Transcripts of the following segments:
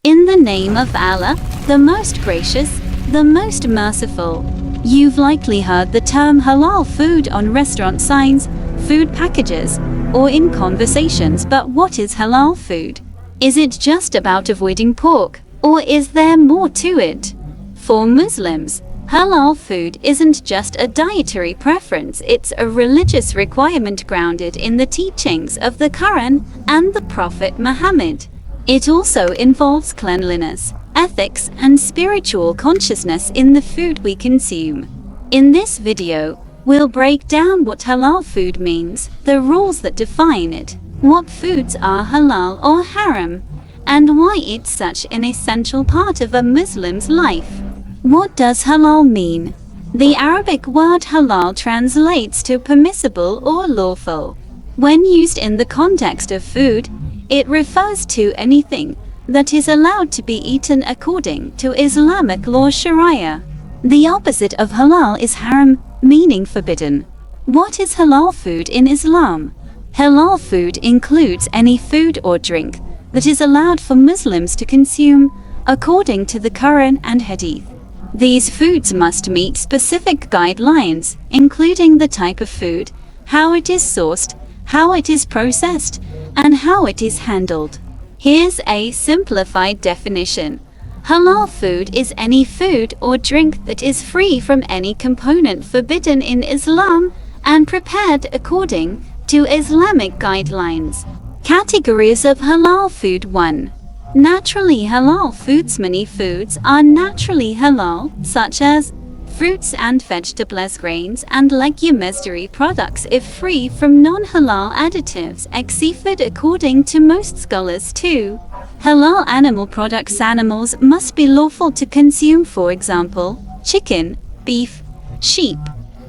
In the name of Allah, the most gracious, the most merciful. You've likely heard the term halal food on restaurant signs, food packages, or in conversations, but what is halal food? Is it just about avoiding pork, or is there more to it? For Muslims, halal food isn't just a dietary preference, it's a religious requirement grounded in the teachings of the Qur'an and the Prophet Muhammad. It also involves cleanliness, ethics, and spiritual consciousness in the food we consume. In this video, we'll break down what halal food means, the rules that define it, what foods are halal or haram, and why it's such an essential part of a Muslim's life. What does halal mean? The Arabic word halal translates to permissible or lawful. When used in the context of food, it refers to anything that is allowed to be eaten according to Islamic law Sharia. The opposite of halal is haram, meaning forbidden. What is halal food in Islam? Halal food includes any food or drink that is allowed for Muslims to consume according to the Qur'an and Hadith. These foods must meet specific guidelines, including the type of food, how it is sourced, how it is processed, and how it is handled. Here's a simplified definition. Halal food is any food or drink that is free from any component forbidden in Islam and prepared according to Islamic guidelines. Categories of halal food. 1. Naturally halal foods. Many foods are naturally halal, such as fruits and vegetables, grains and legumes, dairy products if free from non-halal additives, seafood according to most scholars. 2. Halal animal products. Animals must be lawful to consume, for example, chicken, beef, sheep.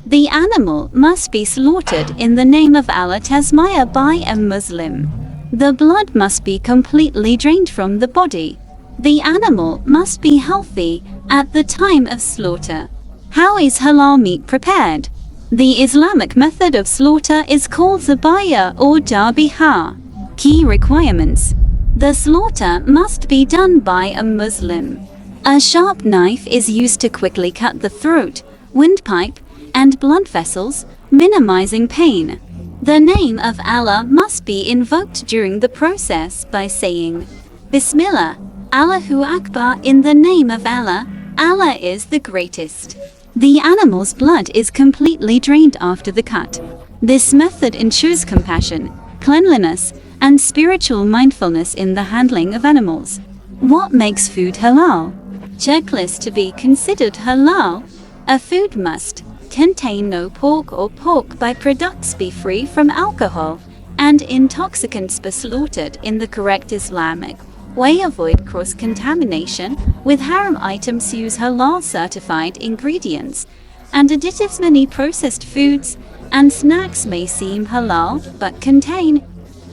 The animal must be slaughtered in the name of Allah Tasmiyah by a Muslim. The blood must be completely drained from the body. The animal must be healthy at the time of slaughter. How is halal meat prepared? The Islamic method of slaughter is called zabaya or dabihah. Key requirements. The slaughter must be done by a Muslim. A sharp knife is used to quickly cut the throat, windpipe, and blood vessels, minimizing pain. The name of Allah must be invoked during the process by saying, Bismillah, Allahu Akbar, in the name of Allah, Allah is the greatest. The animal's blood is completely drained after the cut. This method ensures compassion, cleanliness, and spiritual mindfulness in the handling of animals. What makes food halal? Checklist to be considered halal. A food must contain no pork or pork byproducts, be free from alcohol and intoxicants, be slaughtered in the correct Islamic way, avoid cross-contamination with haram items, use halal certified ingredients and additives. Many processed foods and snacks may seem halal but contain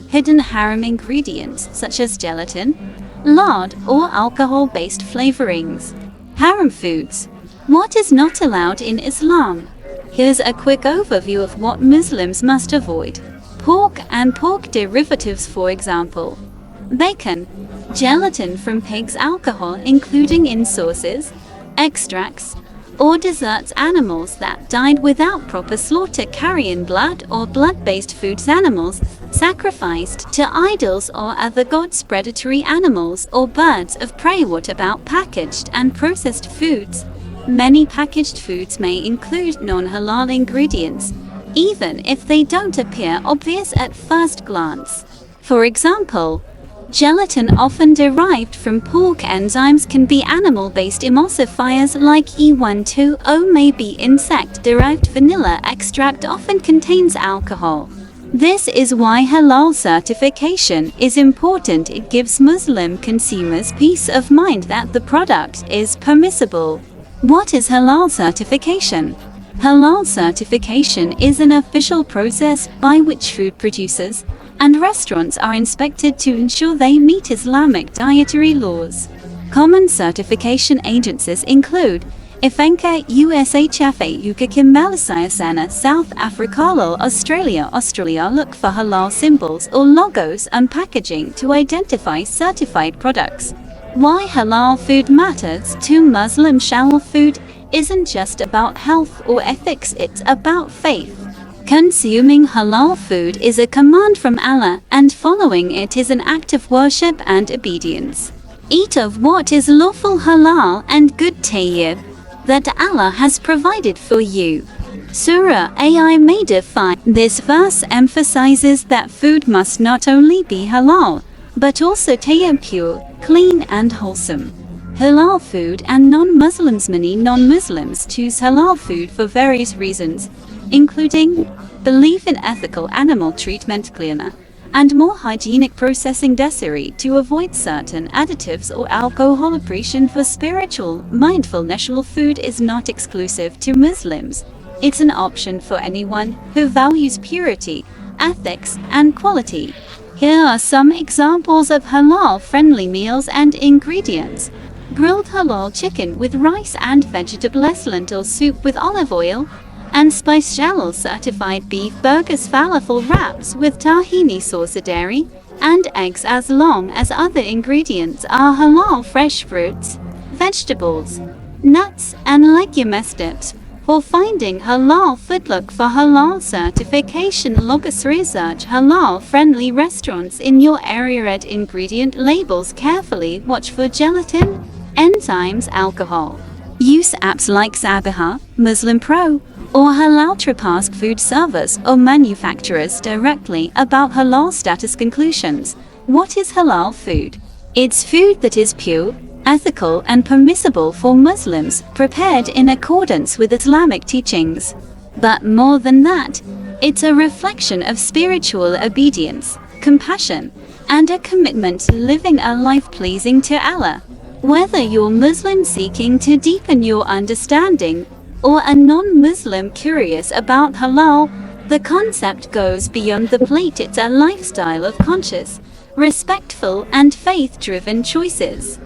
hidden haram ingredients such as gelatin, lard, or alcohol-based flavorings. Haram foods. What is not allowed in Islam? Here's a quick overview of what Muslims must avoid. Pork and pork derivatives, for example, bacon, gelatin from pigs, alcohol including in sauces, extracts, or desserts. Animals that died without proper slaughter, carrion blood or blood-based foods. Animals sacrificed to idols or other gods, predatory animals or birds of prey. What about packaged and processed foods? Many packaged foods may include non-halal ingredients, even if they don't appear obvious at first glance. For example, gelatin, often derived from pork enzymes, can be animal-based. Emulsifiers like E120 may be insect-derived. Vanilla extract often contains alcohol. This is why halal certification is important. It gives Muslim consumers peace of mind that the product is permissible. What is halal certification? Halal certification is an official process by which food producers and restaurants are inspected to ensure they meet Islamic dietary laws. Common certification agencies include IFENCA, USHFA, UK, Malaysia, Sana, South Africa, Australia. Look for halal symbols or logos on packaging to identify certified products. Why halal food matters to Muslims. Halal food isn't just about health or ethics, it's about faith. Consuming halal food is a command from Allah, and following it is an act of worship and obedience. Eat of what is lawful, halal and good tayyib, that Allah has provided for you. Surah Al-Ma'idah. This verse emphasizes that food must not only be halal, but also tayyib, pure, clean and wholesome. Halal food and non-Muslims. Many non-Muslims choose halal food for various reasons, including belief in ethical animal treatment, cleaner and more hygienic processing, dietary, to avoid certain additives or alcohol. Appreciation for spiritual mindfulness. Halal food is not exclusive to Muslims. It's an option for anyone who values purity, ethics, and quality. Here are some examples of halal-friendly meals and ingredients. Grilled halal chicken with rice and vegetables, lentil soup with olive oil and spiced halal certified beef burgers, falafel wraps with tahini sauce, dairy and eggs. As long as other ingredients are halal, fresh fruits, vegetables, nuts and legumes. Tips for finding halal food: look for halal certification logos. Research halal-friendly restaurants in your area. Read ingredient labels carefully. Watch for gelatin, enzymes, alcohol. Use apps like Zabiha, Muslim Pro, or Halal Trip. Ask food servers or manufacturers directly about halal status. Conclusions. What is halal food? It's food that is pure, ethical and permissible for Muslims, prepared in accordance with Islamic teachings. But more than that, it's a reflection of spiritual obedience, compassion, and a commitment to living a life pleasing to Allah. Whether you're Muslim seeking to deepen your understanding or a non-Muslim curious about halal, the concept goes beyond the plate. It's a lifestyle of conscious, respectful and faith-driven choices.